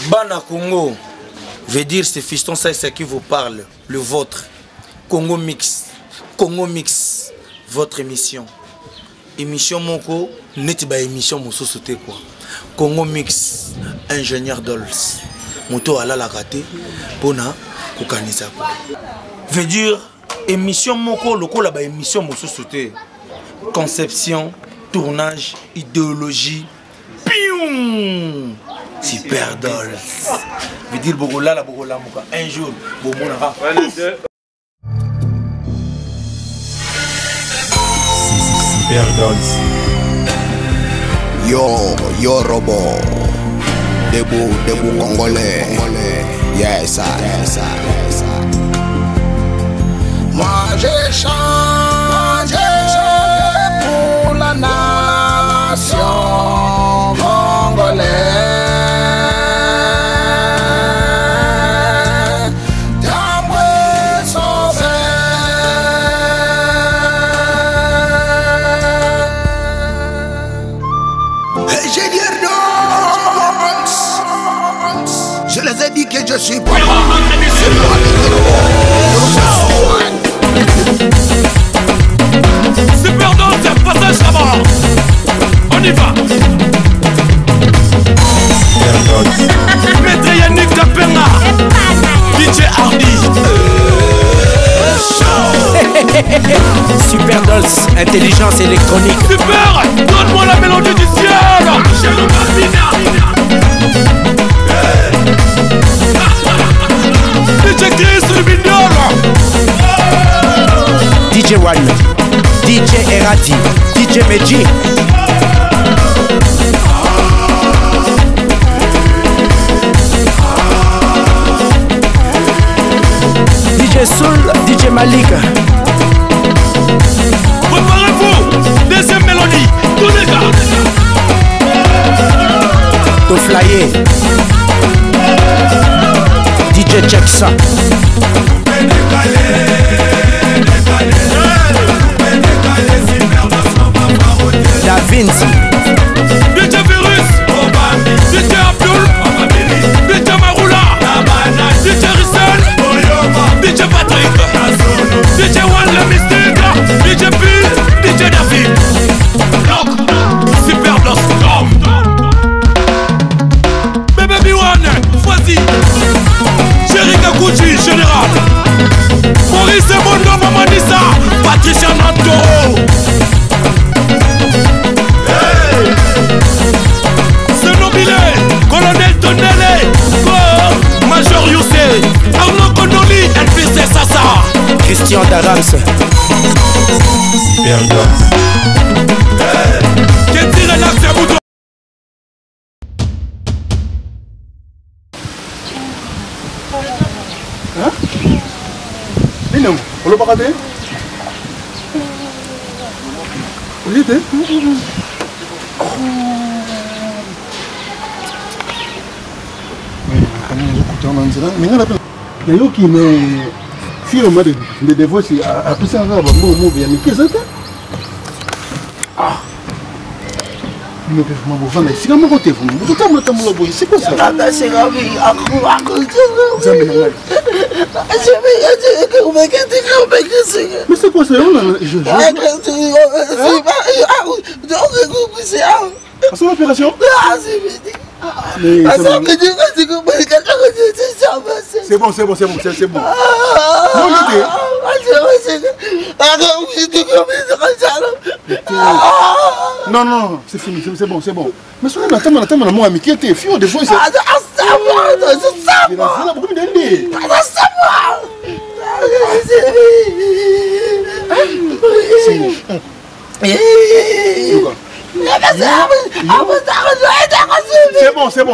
Bana Congo veut dire c'est fiston, ça c'est qui vous parle, le vôtre. Congo Mix, votre émission. Émission Moko, n'est pas émission Mousso sauté quoi. Congo Mix, ingénieur Dolls. Moto ala la raté, pona, kokanisa quoi. Veut dire émission Moko, loko la ba émission Mousso sauté. Conception, tournage, idéologie, pium! Super Dolls. Veut dire Bogola la Bogola Moka. Un jour, Bomonara. Super Dolls. Yo robot. Debout congolais. Yes, yes. Moi j'ai changé pour la nation congolaise. Je les ai dit que je suis pas. Super Dolls, un passage là-bas. On y va. Maître Yannick Kapena, DJ Hardy. Super Dolls, intelligence électronique. Super, donne-moi la mélodie du ciel. DJ Chris Luminol. DJ One, DJ Erati, DJ Meji. DJ Soul, DJ Malik. Préparez-vous, deuxième mélodie, tous les gars. To flyer. DJ Jackson. Da Vinci. DJ Virus, DJ Abdul, DJ Marula, DJ Rissel, DJ Patrick, DJ One le Mystique, DJ Bill, DJ David. Super Dolls, Bébé B1, Foisy, Jerry Kakuchi, Général, Maurice Mondo, Mamanissa, Patricia Nato. Colonel Tonele, Major Youssé, Arnaud Konoli, LPC Sassa, Christian Darams. Super Dolls. Kenty Relax et Bouton. Hein? Minam, on l'a pas raté? Où était? Mais yo qui me fille moi de divorce a tout ça va mo bien mais qu'est-ce que ah mais que moi vous venez si comment côté vous tout temps le boy c'est quoi ça C'est grave mais c'est quoi ça c'est l'opération c'est bon. Non, c'est fini, c'est bon. Mais ce qu'on attend, moi, mais qui était fille des fois, c'est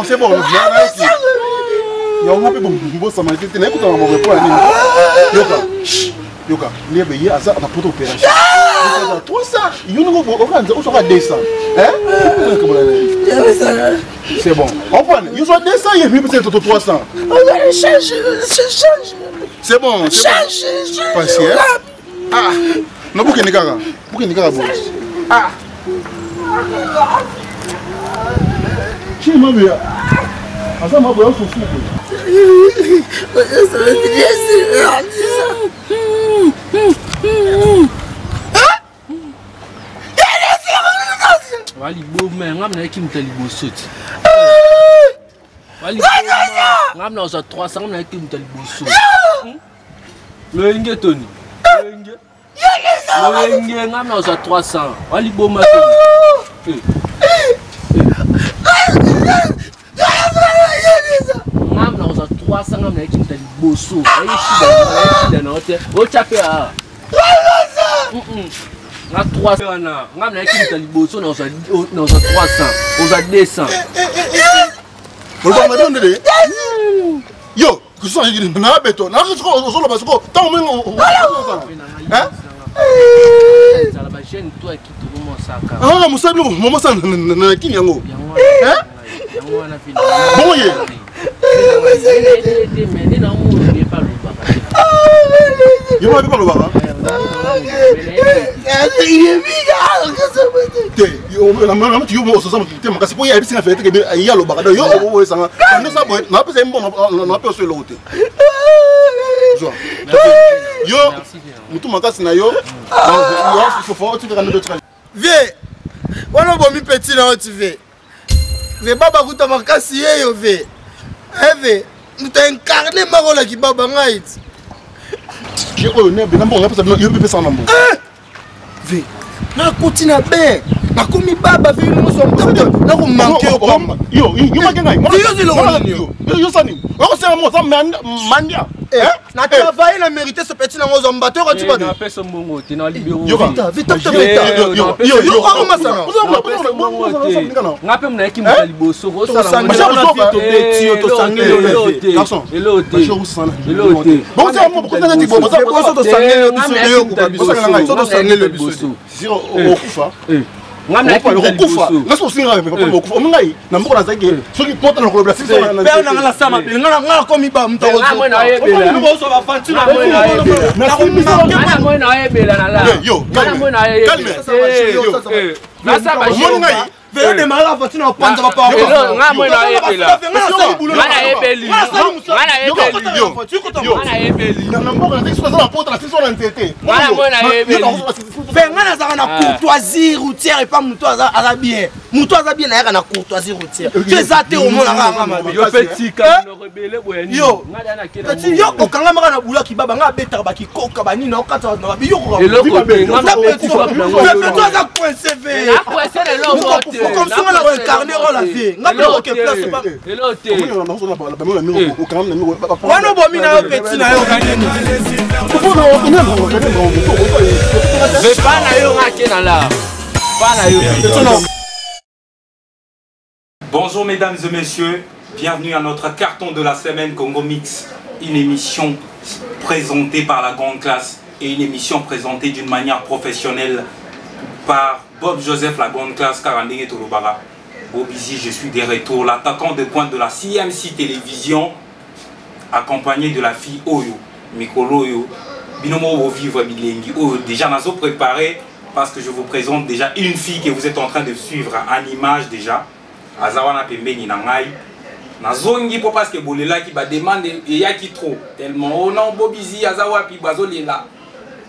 c'est bon. Yoka, les bébés, ça a pour opération. Toi ça, il y a un c'est bon. On prend, il y a 200 et puis peut-être 300. C'est bon. Patient. Ah, non, pour qu'il Ah. chez moi, mais. Ah, ça m'a voyé son fou. Wali Bowman, ngam na qui m'tali bosot. Wali ngam na za 300 ngam na qui m'tali bosot. Le inge Tony. Le inge ngam na za 300. Wali Bowman. Ngam na za 300 ngam na qui m'tali bosot. Ayi shida na hotel. O chape a. Na 300 na ngam na qui m'tali bosot na za 300. O za 200. Bolba madame de. Yo, que ça il na beto. Na je ko parce que tant même hein? Ça la chaîne toi qui te remonte ça. Ah, musabi maman ça na kini yango. Hein? Bon ye. Yo ma pas le baba. La maman tu yo so ça te makasi po ya bisi na fete ke ya lo baba yo o sanga. Na ça boy, na pesa mbo na pesa so lote. Yo, mutu makasi na yo. Yo faut tu faire notre travail. Vie. Wana bomi petit na tu ve. Ve baba kuta makasi yo ve. Eve, muta incarner marola ki baba ngait. Je connais bien bon, parce que yo pesa na mbo. Ve. Na kutina be. Na komi baba ve mo so mtamto. Na ko manke yo makenga. Yo sani. Yo sani mo ça mandia. Na travailler la mérité ce petit nango zombateur tu vas na pesa mbongo te na libero vite yo comment ça non ngape mna ki mta liboso ko sala to beti to sangele garçon elote bon ça mo pourquoi tu bon ça to sangele biso to sangele biso zero okufa ngamna pas le recouffa là so singa mais pas le recouffa ngai na moko na zaki soki porte na kolobla sisi na père na ngala sama pele ngala komi ba mto ko so ba fanti na na ebela na la yo calme na saba ngai Veillez de malheur, tu n'as pas de rapport. Courtoisie routière et pas mouton à bien. Mouton à bien, il y a une courtoisie routière. Tu es athée au monde. Yo petit, yo, petit, yo, au Kangamara na boula qui baba nga beta ba ki koka ba ni na okata na ba yo ko. Et le côté, toi ça coincé ve. Comme ça on a incarné la vie. Nga be que place pas. Et l'autre. Wana bo mina yo petit na yo gagné. Mais pas na yo raké na la. Pas na yo. Bonjour mesdames et messieurs, bienvenue à notre carton de la semaine Congo Mix, une émission présentée par la grande classe et une émission présentée d'une manière professionnelle par Bob Joseph, la grande classe, Karandenge Tolobara. Bobizi, je suis de retour, l'attaquant de pointe de la CMC Télévision, accompagné de la fille Oyo, Mikolo Oyo, Binomo Vivre Bilengi Oyo, déjà nazo préparé parce que je vous présente déjà une fille que vous êtes en train de suivre en image déjà. Azawana pembeni na ngai nazongi po parce que bolela ki ba demande ya ki trop tellement oh non Bobizi azawa pi bazolela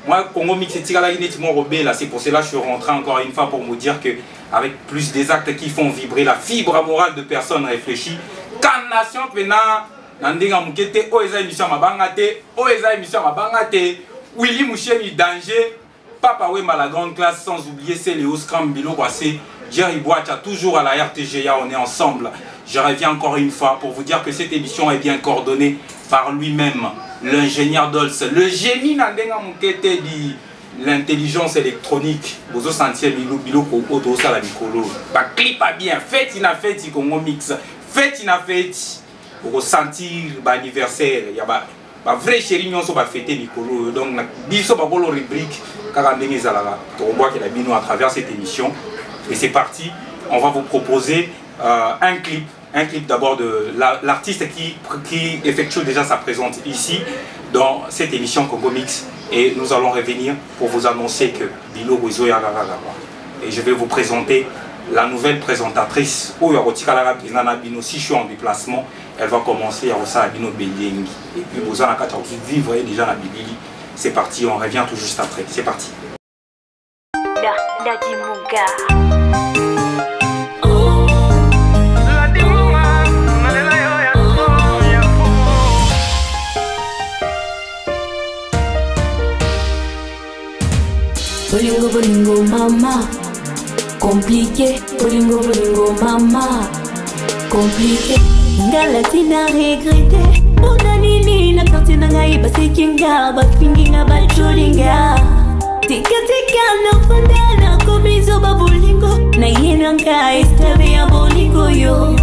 moi Congo Mix etikala ki neti mo robela, c'est pour cela que je suis rentré encore une fois pour vous dire que avec plus des actes qui font vibrer la fibre morale de personnes réfléchies quand nation pena nandinga mukete o eza émission mabanga te o eza émission mabanga te Willy Moucheni danger Papa Wemba la grande classe sans oublier Céléo Scram Bilo Kwase Jerry Boacha, toujours à la RTGA, on est ensemble. Je reviens encore une fois pour vous dire que cette émission est bien coordonnée par lui-même, l'ingénieur Dolce, le génie Nandenga Mukete dit l'intelligence électronique. Vous avez senti Bilo Koto Sala Mikolo. Bah clip a bien, fête ina fête Congo Mix, fête ina fête. Vous ressentir l'anniversaire, il y a bah vrai chéri nous sommes fêter Mikolo. Donc biso ba bolo rubrique Karandenge Zalaga. On voit qu'il a bino à travers cette émission. Et c'est parti, on va vous proposer un clip d'abord de l'artiste qui effectue déjà sa présence ici dans cette émission Congo Mix. Et nous allons revenir pour vous annoncer que Bilo Wizo Yagagagwa. Et je vais vous présenter la nouvelle présentatrice, si je suis en déplacement, elle va commencer à Abino Benyengi. Et puis, vous avez vivre déjà la Bible. C'est parti, on revient tout juste après. C'est parti. Bolingo bolingo mama, compliqué. Bolingo bolingo mama, compliqué. Ngalatina regretté. Bona nini na katina ngai basekinga bafinginga bacholinga. Tika tika na fandana komizo babolingo. Na yena ngai stave ya bolingo yo.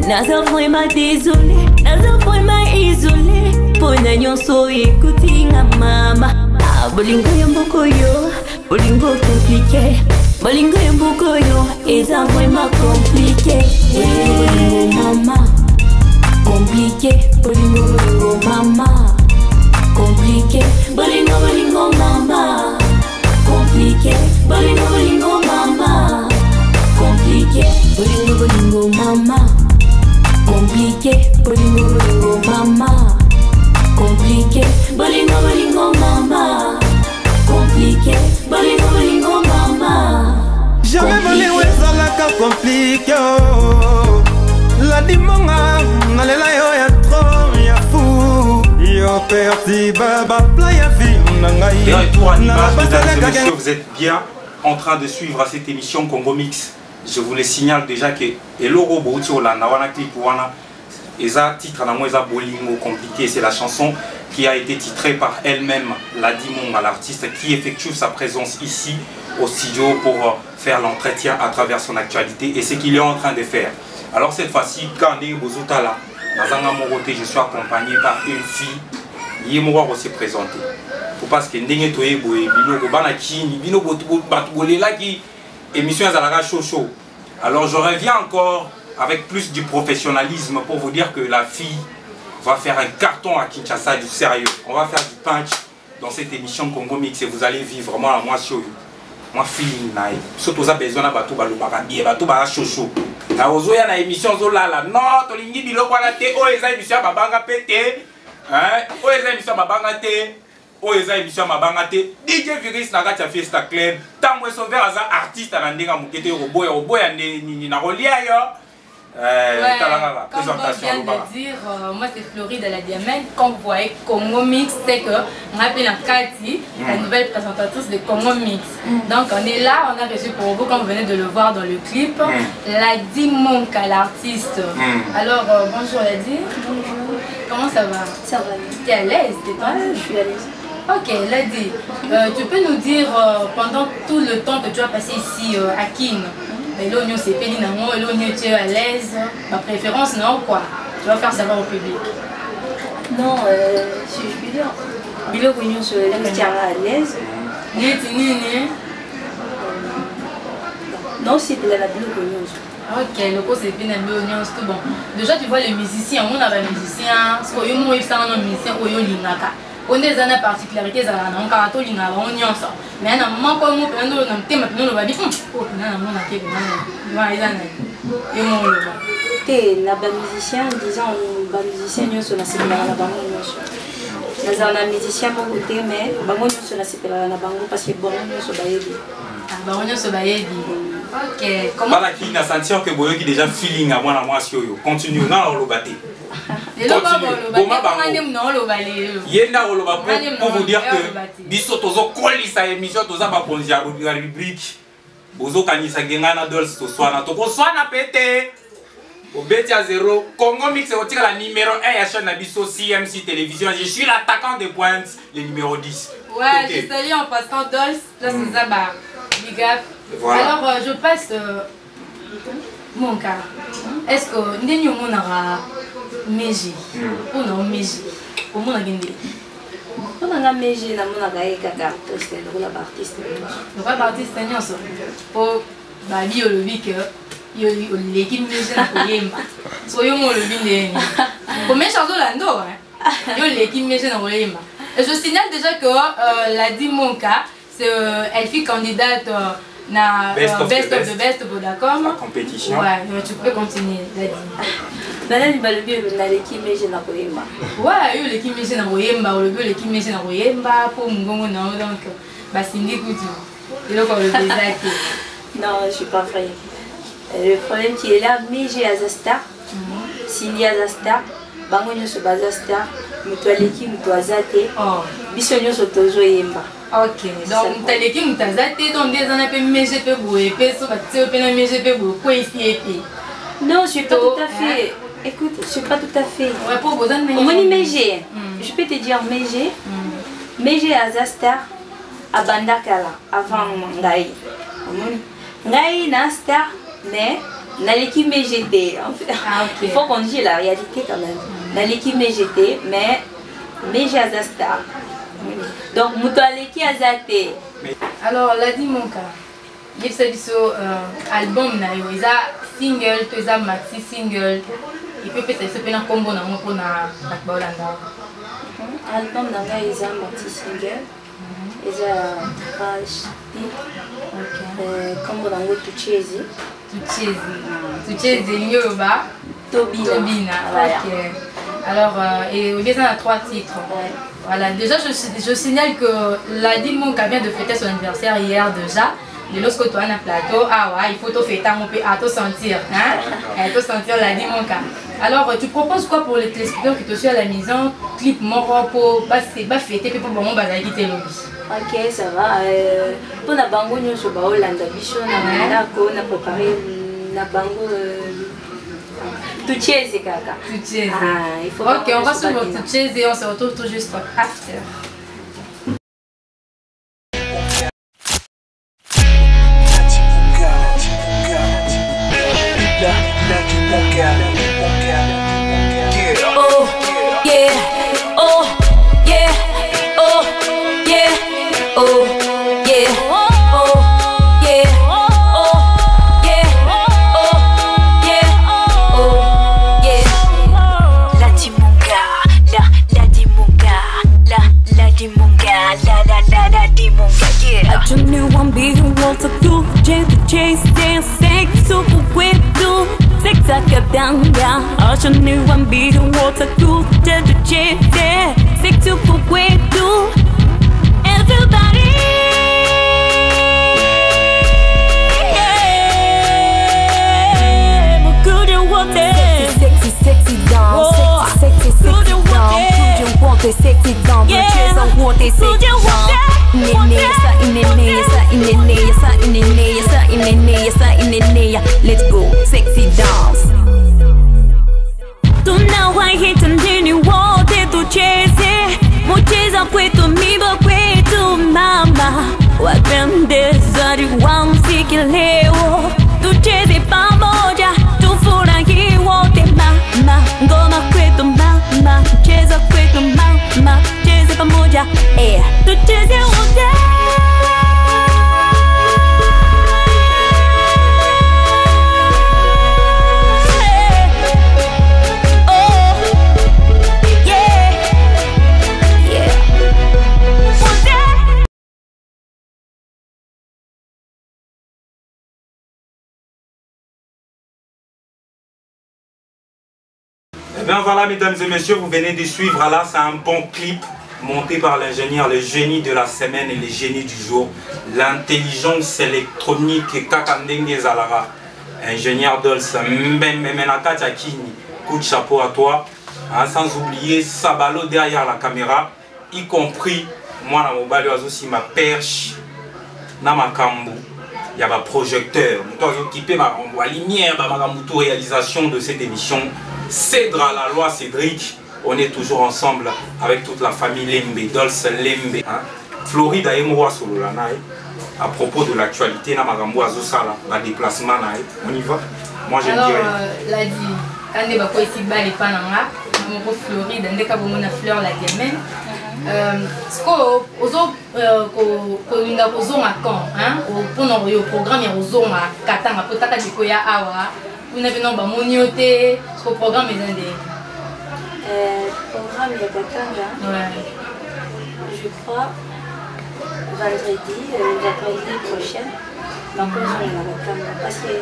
Naza vraiment désolé, naza vraiment isolé. Bona nyonso ekutinga mama. Bolingo yamboko yo. Bolingo compliqué, bolingo yamboko yo, eza vraiment compliqué. Bolingo bolingo mama, compliqué. Bolingo bolingo mama, compliqué. Bolingo bolingo mama, compliqué. Bolingo bolingo mama, compliqué. Bolingo bolingo mama, compliqué. Bolingo bolingo mama, compliqué. Bolingo bolingo mama. Compliqué, bolingo bolingo mama. Jamais bolingo ezalaka compliqué. La dimonga, nalela yo ya trop ya fou. Yo perdi baba playa vie nangai. Et retour à l'image, mesdames et messieurs, vous êtes bien en train de suivre cette émission Congo Mix. Je vous le signale déjà que Eloro Bouti Olanda wana clip wana eza titre na moi eza bolingo compliqué, c'est la chanson qui a été titrée par elle-même, Ladi Monga, l'artiste qui effectue sa présence ici au studio pour faire l'entretien à travers son actualité et ce qu'il est en train de faire. Alors cette fois-ci, quand Ndenge Bozotala, Nazanga Morote, je suis accompagné par une fille, Yemora aussi présentée. Parce que Ndenge Toye Boye, Bino Bana Kini, Bino Bolela qui émission Zalaga Chocho. Alors je reviens encore avec plus du professionnalisme pour vous dire que la fille va faire un carton à Kinshasa du sérieux. On va faire du punch dans cette émission Congo Mix et vous allez vivre moi sur moi feeling naï. Surtout ça besoin na bato balobaka bien bato ba chocho. Na ozoya na émission zolala non to lingi biloko na te o eza émission babanga pété. Hein? O eza émission babanga te. O eza émission babanga te. DJ Virus na kati ya Fiesta Club. Tamwe so vers aza artiste na ndenga mukete roboya ni na rolia yo. Ouais, comme on vient de dire, moi c'est Floride à la Diamène. Comme vous voyez, Congo Mix, c'est que on appelle la Cathy, la nouvelle présentatrice de Congo Mix. Donc on est là, on a reçu pour vous, comme vous venez de le voir dans le clip, Ladi Monka, l'artiste. Alors bonjour Ladi. Bonjour. Comment ça va? Ça va. Tu es à l'aise? Je suis à l'aise. Ok, Ladi, tu peux nous dire pendant tout le temps que tu as passé ici à Kin, et l'oignon c'est pédé et l'oignon tu es à l'aise, ma préférence non quoi? Tu vas faire savoir au public. Non, si je puis dire, bilo l'oignon sur l'aise, tu es à l'aise. Non, c'est de la bilo l'oignon. Ok, le coup c'est bien l'oignon, c'est tout bon. Déjà tu vois les musiciens, on a des musiciens, ce qu'on y a un musicien, on y a on est dans la particularité, on a tout l'ingénieur, on y a ça. Mais on a moins comme nous, on a un thème, on a dit, oh, on a un thème, on a un musicien, disons, un musicien, nous sommes assez bien là-bas. Nous avons un musicien pour côté, mais nous sommes assez bien là-bas parce que bon, nous sommes baillés. Ah, bon, nous sommes baillés. Ok. Comment la qui n'a senti que Boyo qui déjà feeling à moi continue dans le bâti. Pour vous dire que biso tozo kolisa émission toza ba konzi ya rubrique bozo kanisa gengana dolls to swana to ko swana pété obeti à 0 Congo Mix est la numéro 1 ya chaîne na biso CMC télévision. Je suis l'attaquant de pointe, le numéro 10. Ouais, je salue en passant dolls, là c'est ça bah big up. Alors je passe mon cas. Est-ce que ndeni monara Meji, on a Meji, on a gagné. On a Meji, on a gagné kaka artiste, on a artiste. On va artiste ni enso. Pour babi le bique, yo l'équipe Meji na koyemba. Soyo mo le binde. Pour mes chansons lando, yo l'équipe Meji na koyemba. Et je signale déjà que Ladi Monka, elle fut candidate na Best of the best Vodacom. La compétition. Ouais, tu peux continuer. Nana balobi na l'équipe mais je na koyemba. Ouais, yo l'équipe mais je na koyemba, le but l'équipe mais je na koyemba pour mungongo na donc ba sindi kutu. Et donc le bizaki. Non, je suis pas vrai. Le problème qui est là, mais j'ai Azastar. Cindy Azastar, bango nyoso bazastar, mutu aleki mutu azate. Biso nyoso tozo yemba. Ok, donc mutaleki mutu azate donc des ana pe meje pe boye pe so ba tse pe na meje pe boye ko ici non, je suis pas tout à fait. Écoute, je suis pas tout à fait. Ouais, pour besoin de Moni Mégé. Je peux te dire Mégé. Mégé Azastar à Bandakala avant Ngai. Ngai na star mais dans l'équipe MGT. Il faut qu'on dise la réalité quand même. Dans l'équipe MGT, mais Mégé Azastar. Donc Moutoualeki Azate. Alors, la dit mon cas. Il y a album na yo, ils single, tu as maxi single. Il peut peut-être se faire un combo na mon pour na Bolanda. Album na nga ils ont maxi single. Ils ont crash combo na ngo tuchezi. Tuchezi Yoba. Tobina. Ok. Alors, et il y a 3 titres. Voilà, déjà je signale que la Dimonka vient de fêter son anniversaire hier déjà. Et lorsque tu as un plateau, il faut te fêter, on peut te sentir. Hein? Te sentir la Dimonka. Alors, tu proposes quoi pour les téléspectateurs qui te suivent à la maison? Clip moro pour fêter, pour bon bazar quitter le bus. Ok, ça va. Pour la bango, nous sommes au Hollande, on a préparé la bango. Tuchezi kaka. Tuchezi. Ok, on va sur votre Tuchezi et on se retrouve tout juste after. Oh yeah, oh yeah, oh yeah, oh yeah, oh yeah, oh yeah, oh yeah, oh yeah. La Dimonga, la Dimonga, la Dimonga, la Dimonga, yeah. I don't know one big world to do, chase, dance, sex, super quick, do. Sex I kept down, yeah. I should know one big world to do, chase, yeah. Sex super quick, do. Everybody. Sexy down, sexy down. You want the sexy down, but just don't want the sexy down. Let's go, sexy dance. Tunawai hitandini wote tucheze, mucheza kwetu miba kwetu mama. Wapendeza muziki leo, tucheze pamoja, tufurahi wote mama. Ngoma kwetu mama, cheza kwetu mama, cheze pamoja, tucheze wote. Eh bien voilà mesdames et messieurs, vous venez de suivre là, c'est un bon clip monté par l'ingénieur, le génie de la semaine et le génie du jour, l'intelligence électronique Kakandenge Zalara, ingénieur Dolce, Mbenaka Tchakini, coup de chapeau à toi, hein, sans oublier Sabalo derrière la caméra, y compris moi dans mon balai aussi ma perche, na ma kambu. Il y a un projecteur, la lumière, la réalisation de cette émission. Cédra la loi Cédric, on est toujours ensemble avec toute la famille Lembe, Dolce Lembe. Hein? Floride a émoua sur le lanaï. À propos de l'actualité, la déplacement, on y va. Moi je dirais. Alors, la dit, quand on est ici, bas les pananga, on est Floride, on est comme on a fleur la diamène. Ce qu'on a pour notre programme, Katanga, pour Taka Dikoya Awa, vous avez un monioté, ce programme est un des. Programme il y a Katanga, je crois, vendredi prochain, bakozonga na katanga parce que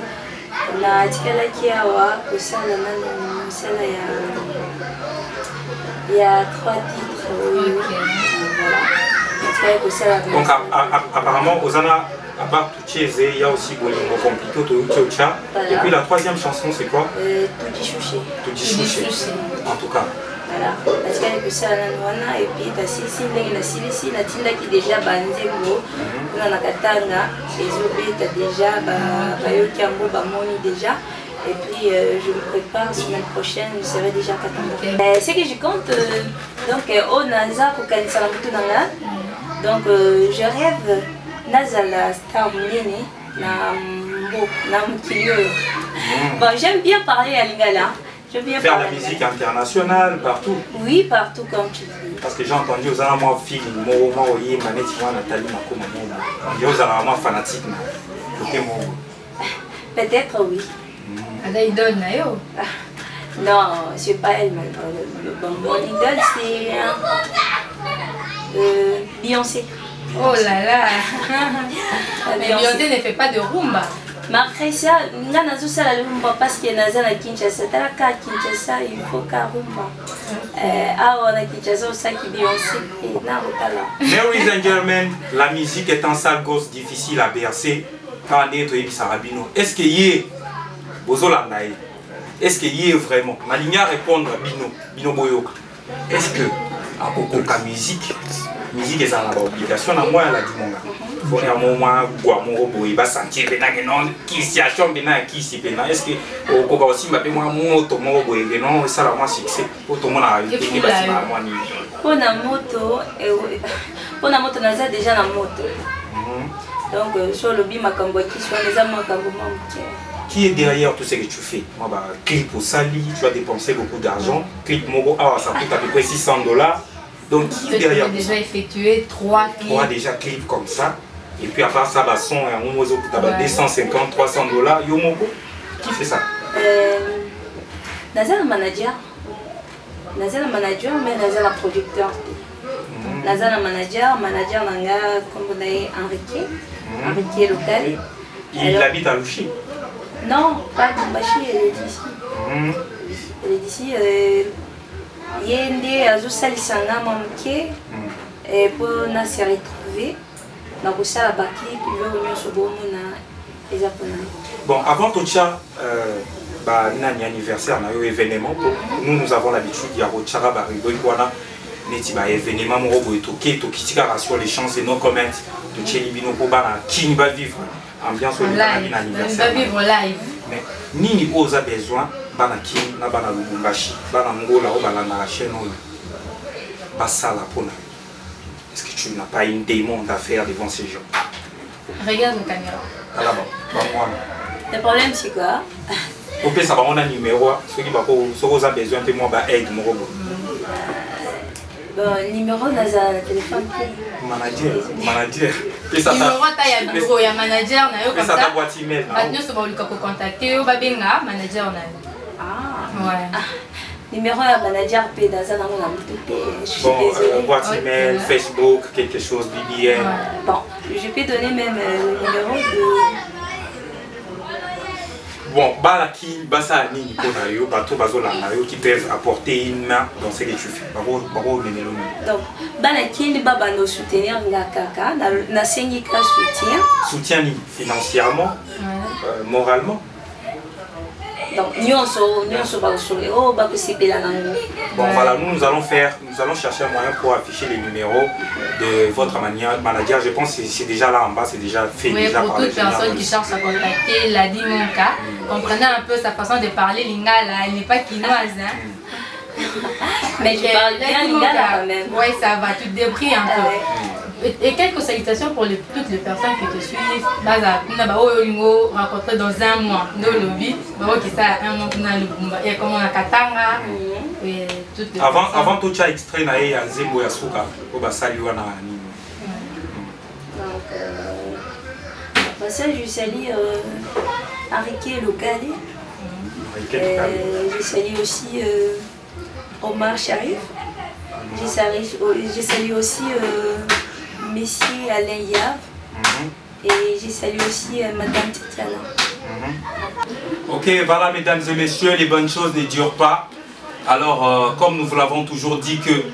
natikalaki awa kosala nano mosala ya 3 titres oyo voilà natikali kosala donc apparemment ozana à part Tucheze, il y a aussi Bolingo Compliqué, Tcha. Et puis la troisième chanson, c'est quoi? Tutti Chouché. Tutti Chouché. En tout cas. Voilà. Parce qu'il y a que ça, et puis tu as Sili, la Tinda qui est déjà Banzembo, on a Katanga, et Zobé, tu as déjà Bayo Kambo, Bamoni déjà. Et puis je me prépare, la semaine prochaine, je serai déjà à Katanga. Ce que je compte, donc, au Naza, Kokanisa Nanga, donc je rêve. Nazala star munene na mukilio. Bon, j'aime bien parler à Lingala. J'aime bien faire la musique internationale partout. Oui, partout comme tu dis. Parce que j'ai entendu aux amours filles, Moro Oye, Maneti, Nathalie, Makoma, on dit aux amours fanatiques. Peut-être oui. Elle idole Nayo. Non, c'est pas elle. Mon idole c'est Beyoncé. Oh là là. Mais Beyoncé ne fait pas de rumba. Mais après ça, nous avons la rumba parce que nous avons Kinshasa. Dans le cas Kinshasa, il faut qu'un rumba. Ah, on a Kinshasa, on sait que Beyoncé est là. Ladies and gentlemen, la musique est un sale gosse difficile à bercer. Quand on est au Sarabino, est-ce qu'il y a Bozolandaï? Est-ce qu'il y a vraiment? Maligna répondre à Bino Boyoka. Est-ce que à Kokoka musique est en obligation à moi la dimonga. Faut un moment Guamoro Boiba sentir que non qui situation bena qui si bena. Est-ce que au Koka aussi m'a fait moi moto moro boiba non ça la moi succès pour tout le monde a été bâtiment moi ni. Pour la moto naza déjà la moto. Donc sur le bima kambo qui soit les amants kambo mamke. Qui est derrière tout ce que tu fais? Moi bah clip au Sali, tu as dépensé beaucoup d'argent. Clip Moro ça coûte à peu près $600. Donc qui est derrière? Tu as déjà effectué 3 clips. 3 déjà clips comme ça. Et puis à part ça, bah, son, on a 250, $300. Yomoko, qui fait ça? Nazal manager. Nazal manager, mais Nazal producteur. Nazal manager nanga comme on a Enrique. Enrique local. Il habite à Louchi? Non, pas à Louchi, elle est d'ici. Elle est d'ici. Yende azosalisanga mamuke pour na se retrouver na kosala bakli biloko nyonso bomona eza mpona. Bon, avant Tocha nani anniversaire na yo événement, nous avons l'habitude ya kochara barido ikwana neti ba événement moko boye tokitika sur les chances et nos comments de Chelibino pour bana qui va vivre ambiance au anniversaire. Va vivre live. Mais nini oza besoin bana King na bana Lubumbashi bana Ngola ou bana na chaîne oyo basala pona. Est-ce que tu n'as pas une démon d'affaires devant ces gens? Regarde la caméra. Alors bon, le problème c'est quoi? Au plus ça va on a numéro ceux qui va a besoin de moi ba aide mon robot. Bon, numéro dans le téléphone. Manager. Numéro ta ya bureau ya manager na yo comme ça. Ça ta boîte email. Maintenant ça va lui contacter yo ba benga manager na. Ah. Ouais. Numéro à manager P dans un moment. Je suis désolée. Boîte email, Facebook, quelque chose, BBM. Bon, je peux donner même le numéro de. Bon, balaki, basa ni konayo, bato bazola nayo qui peuvent apporter une main dans ce que tu fais. Donc, balaki ni baba no soutenir la kaka, na sengika soutien. Soutien financièrement, moralement. Donc, nyonso ba solo oh ba kusipela nango. Bon voilà, nous allons chercher un moyen pour afficher les numéros de votre manager. Je pense que c'est déjà là en bas, c'est déjà fait. Oui, déjà pour toute personne qui cherche à contacter Ladi Monka, comprenez un peu sa façon de parler lingala, elle n'est pas quinoise. Hein? Mais je parle bien lingala quand même. Oui, ça va, tu te débrouilles un peu. Et quelques salutations pour toutes les personnes qui te suivent. On a rencontré dans un mois. Avant tout ça, extrait na ya Zembo ya Suka, au Saliwa na nini. Donc, passage, je salue Enrique Locali. Je salue aussi Omar Sharif. Je salue aussi Monsieur Alain Yav. Et j'ai salué aussi Madame Tatiana. Ok, voilà mesdames et messieurs, les bonnes choses ne durent pas. Alors, comme nous vous l'avons toujours dit que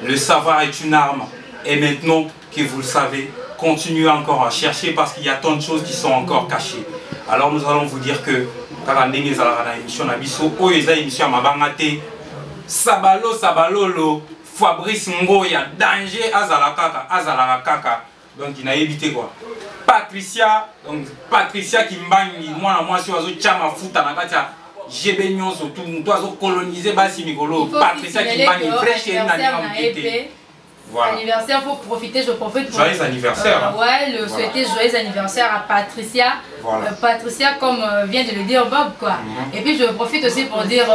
le savoir est une arme, et maintenant que vous le savez, continuez encore à chercher parce qu'il y a tant de choses qui sont encore cachées. Alors nous allons vous dire que Sabalo Sabalolo, Fabrice Ngoya, danger Azalaka Kaka. Donc il n'a évité quoi. Patricia Kimbangi, moi sur Azo Chama Futa Nakacha, Jébénion surtout, nous avons colonisé Bassi Mikolo. Patricia Kimbangi, fraîche et voilà. Anniversaire, faut profiter, je profite pour... Joyeux anniversaire. Ouais, le souhaiter joyeux anniversaire à Patricia. Voilà. Patricia, comme vient de le dire Bob, quoi. Et puis je profite aussi pour dire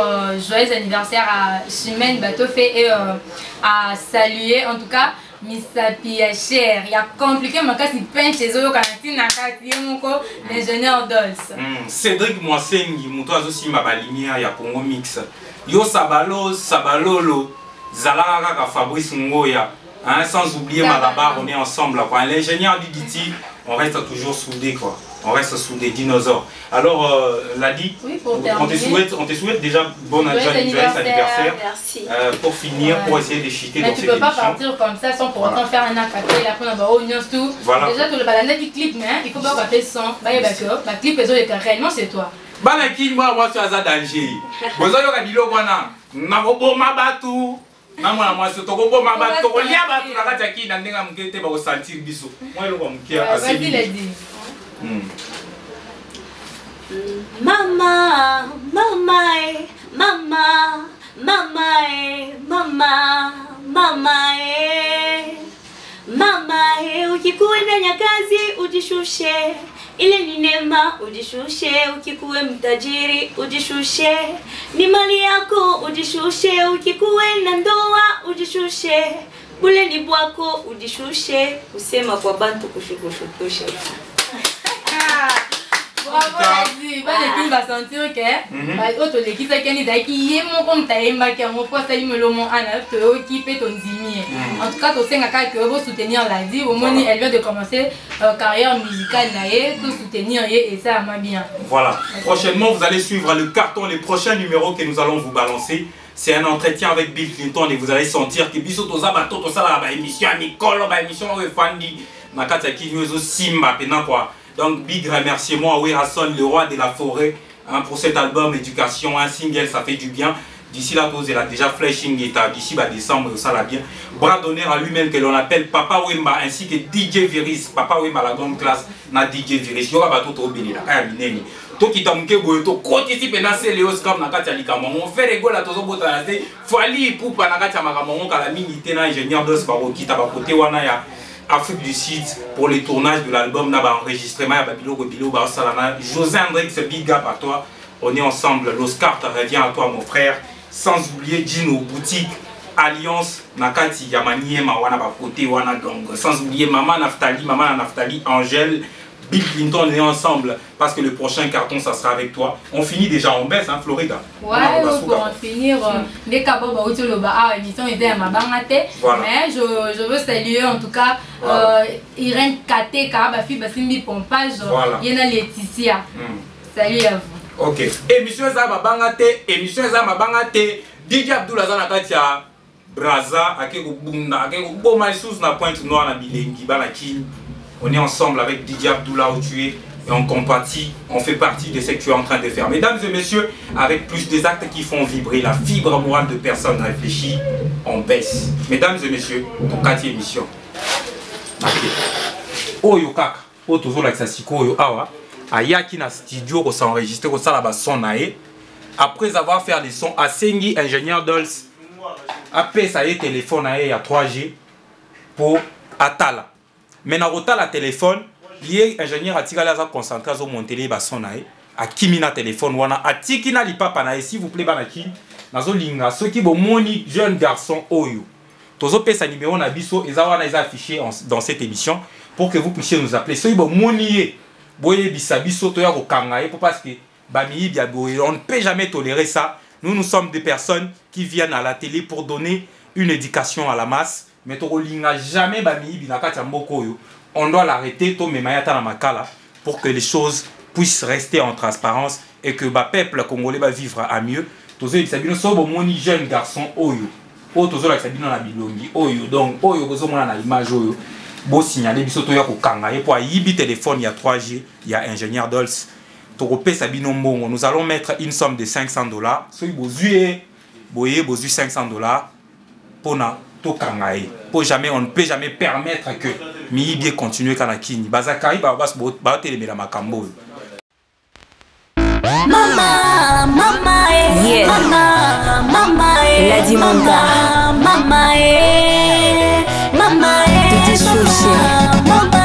joyeux anniversaire à Chimène Batofé et à saluer, en tout cas, Misapi Cher. Il y a compliqué, mais quand il peint chez eux, quand il n'a qu'à dire l'ingénieur Dolce. Cédric Moissengi, Moutoise aussi ma lumière, il y a Congo Mix. Yo Sabalolo, Zalaka Fabrice Ngoya. Hein, sans oublier Malabar, on est ensemble. L'ingénieur du Diti, on reste toujours soudés. On reste soudés, dinosaures. Alors, Ladi, oui, on te souhaite déjà bon anniversaire. Merci. Pour finir, pour essayer de chuter dans cette émission. Mais tu peux pas partir comme ça sans pour autant faire un acapé, après on va au tout. Voilà. Déjà, tu le balades qui clip, mais il faut pas faire son. Bah, clip, réellement, c'est toi. Banaki, moi, je suis à danger. Vous avez un bilot, Nabobo Mabatu. Moi, c'est ton beau maman, ton lien, tu vas dire qu'il n'a pas de temps sentir bisou. Moi, je vais assez bien. Mama, ukikuenda nyakazi ujishushe, ile ni neema ujishushe, ukikuwe mtajiri ujishushe, ni mali yako ujishushe, ukikuwe na ndoa ujishushe, bule ni bwako ujishushe, kusema kwa bantu kushukushukusha. Bravo, Ladi. L'équipe va sentir que l'autre l'équipe qui est mon compte qui mon poste qui peut ton diminuer. En tout cas, tu sais que vous soutenir Ladi. Au moins, elle vient de commencer carrière musicale tout soutenir et ça m'a bien. Voilà. Prochainement, vous allez suivre le carton, les prochains numéros que nous allons vous balancer. C'est un entretien avec Bill Clinton et vous allez sentir que Bisso toza bato to sala ba émission Nicole ba émission Fandi nakata ki nyozo simba pena quoi. Donc big remerciement à Werason, le roi de la forêt, hein, pour cet album Éducation, un single, ça fait du bien. D'ici la pause, elle a déjà flashing et d'ici décembre, ça l'a bien. Bras d'honneur à lui-même que l'on appelle Papa Wemba ainsi que DJ Viris. Papa Wemba la grande classe, na DJ Viris. Yoga bato to beli la kaya bineni. To kita mke boyo to koti si penase Léos comme na kati alika mongo. Fait les gola tozo bota na te. Fali pour pa na kati makamongo kala minité na ingénieur dos baro kita ba côté wana ya Afrique du Sud pour les tournages de l'album n'a pas enregistrement à Babilo Gobilo Barcelona. José André, c'est big up à toi. On est ensemble. L'Oscar revient à toi mon frère. Sans oublier Gino Boutique, Alliance Nakati Yamanie Mawana Bakote Wana Gang. Sans oublier Maman Naftali, Angèle, Bill Clinton, on est ensemble parce que le prochain carton ça sera avec toi. On finit déjà en baisse, hein, Florida. Ouais, pour en finir, les cabos émission était à ma bangate. Mais je veux saluer en tout cas Irène Kate, Kabafi Basimbi Pompage, Yena Laetitia. Salut à vous. Ok. Émission Zama Bangate, DJ Abdoula Zanakatia, Braza, Akego Bunda, Akego Bomaïsous na pointe noire na Bilengi, Banakin. On est ensemble avec DJ Abdoula où tu es et on compatit, on fait partie de ce que tu es en train de faire. Mesdames et messieurs, avec plus des actes qui font vibrer la fibre morale de personnes réfléchies, on baisse. Mesdames et messieurs, ton 4e émission. Oyo kaka, o tozo la siko oyo awa. Ayaki na studio pour s'enregistrer au salaba son nae. Après avoir fait les sons à Sengi ingénieur Dolls. Après ça y est téléphone nae à 3G pour Atala. Maintenant Rota la téléphone, lié ingénieur a tiré la concentré sur monter les basson nae. A kimina téléphone wana a tikina li papa nae s'il vous plaît banaki. Nazo linga ceux qui bon moni jeune garçon oyo. Tozo pesa numéro na biso ezawana eza affiché dans cette émission pour que vous puissiez nous appeler. Ceux qui bon moni boye bisabiso to ya ko kangaye parce que bami bia boye on ne peut jamais tolérer ça. Nous sommes des personnes qui viennent à la télé pour donner une éducation à la masse mais to linga jamais bami binakati mboko yo on doit l'arrêter, pour que les choses puissent rester en transparence et que le peuple congolais va vivre à mieux. Tous les jeunes garçons, donc bon signaler biso to ya ko kanga et pour yibi téléphone il y a 3G il y a ingénieur Dolls to repé sabino mbongo nous allons mettre une somme de $500 so bozué boyé bozu $500 pour na to kanga pour jamais on ne peut jamais permettre que mi bien continuer kana kini bazakari ba ba telemela makambo. Mama, mama, yeah. Mama, mama, la dimanga, mama, mama, t'es chouché, mama,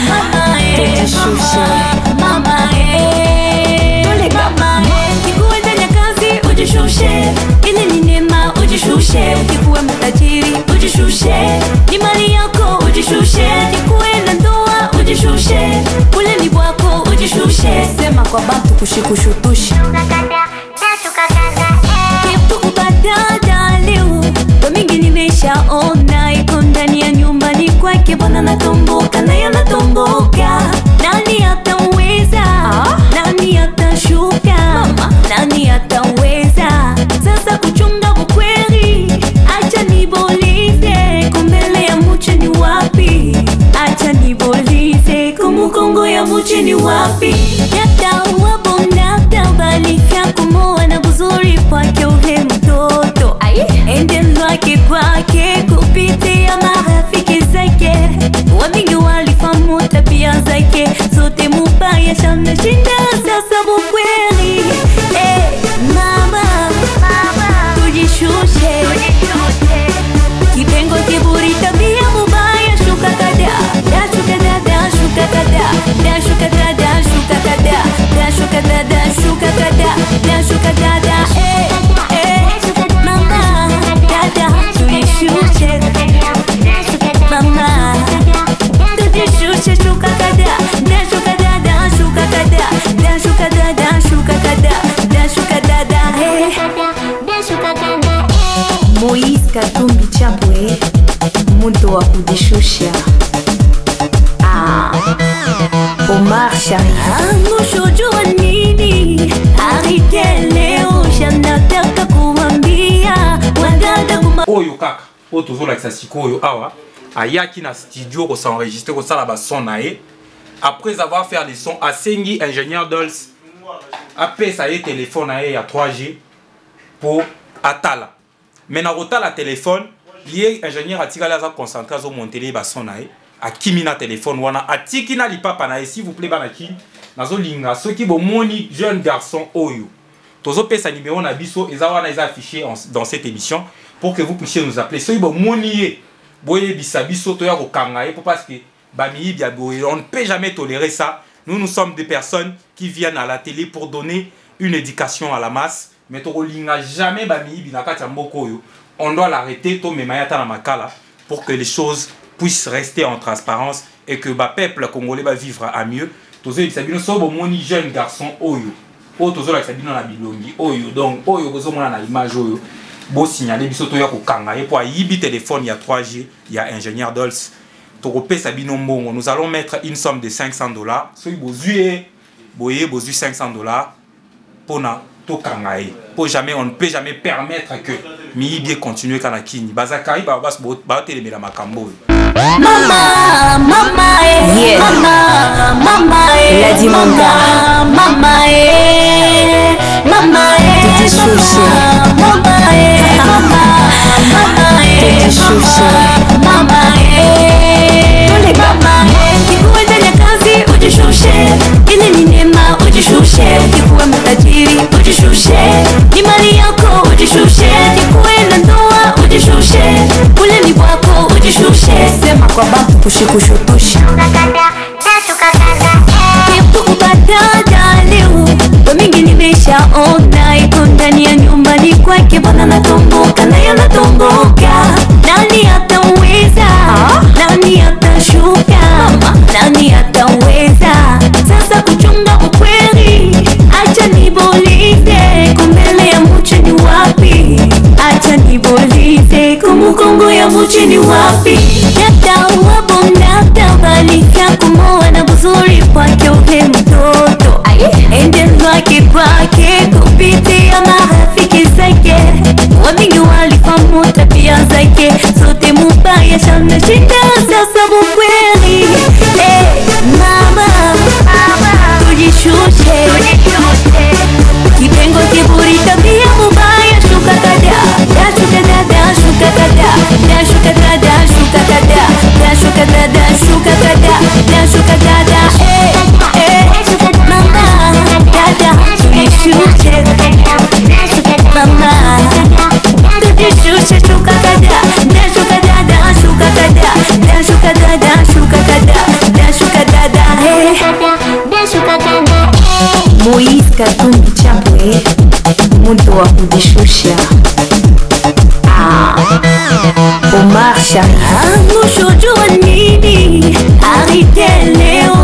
mama, t'es chouché, mama, tous les mama, kikuwe ndani ya kazi ujishushe, ile ni neema ujishushe, kikuwe mtajiri ujishushe, ni mali yako ujishushe, kikuwe na ndoa ujishushe, kule ni bwako ujishushe, sema kwa bantu kushikushutushe kitu kubadada leo kwa mingi nimeshaona iko ndani ya nyumbani kwake bwana natomboka na yanatomboka nani ataweza nani atashuka nani ataweza sasa kuchunga ukweli acha nibolize kumbele ya muche ni wapi acha nibolize kumukongo ya muche ni wapi yatawa bonata balika kumoa na buzuri kwake ule mtoto endendo wake kwake kupitia marafiki zake wamingi walifahamu tabia zake zote mubaya shameshinda sasa bukweli mama tujishushe kipengo kiburi tabia mubaya shuka kada shuka dada shuka kada shuka dada shuka kada shuka dada shuka kada shuka dada mama dada tujishushe mama tujishushe shuka kada shuka dada shuka kada shuka dada shuka kada shuka dada shuka kada Moïse Katumbi Chapwe muntu wa kujishusha Omar Sharif Mushujua nini Arike leo Shanataka kuambia Wadada kuma Oyo kaka Otozo la kisasiko oyo awa Ayaki na studio ko s'enregistrer ko sala ba son nae après avoir fait les sons à Sengi ingénieur Dolls après ça y est téléphone nae ya 3G pour Atala maintenant Atala téléphone lié ingénieur atikala za concentrer zo monter ba son nae a kimina téléphone wana atiki na lipapa na s'il vous plaît banaki nazo linga ceux qui bomoni jeune garçon oyo tozo pesa numéro na biso eza affiché dans cette émission pour que vous puissiez nous appeler ceux qui bomoni boye bisabiso to ya ko kangaye pour parce que bami bia boye on ne peut jamais tolérer ça nous sommes des personnes qui viennent à la télé pour donner une éducation à la masse mais to linga jamais bami binakati mboko oyo on doit l'arrêter to memayata na makala pour que les choses puissent rester en transparence et que le peuple congolais va vivre à mieux. Tous les jeunes garçons, oyo, tous les sabino na bilongi, oyo, donc oyo bozo mona na image oyo, bo signaler biso to ya ko kanga et pour yibi téléphone il y a 3G, il y a ingénieur Dolls. To repé sabino mbongo, nous allons mettre une somme de $500. So bozué, boyé bozu $500 pour na to kanga pour jamais on ne peut jamais permettre que mi bien continuer kana kini. Bazakari ba ba telemela makambo. Mama, mama, yeah. Mama, mama, la dimanga, mama, mama, t'es chouché, mama, mama, t'es chouché, mama, tous les mama, kikuwe ndani ya kazi ujishushe, ile ni neema ujishushe, kikuwe mtajiri ujishushe, ni mali yako ujishushe, kikuwe na ndoa ujishushe, kule ni bwako ujishushe, sema kwa bantu kushikushutushe kitu kubadada leo kwa mingi nimeshaona iko ndani ya nyumbani kwake bwana natomboka na yanatomboka nani ataweza nani atashuka nani ataweza sasa kuchunga ukweli acha nibolize kumbele ya muche ni wapi acha nibolize kumukongo ya muche ni wapi yatawa bonda Katumbi Chapwe, mtu wa kujishusha. Omar Sharif, Mushujua nini? Arite leo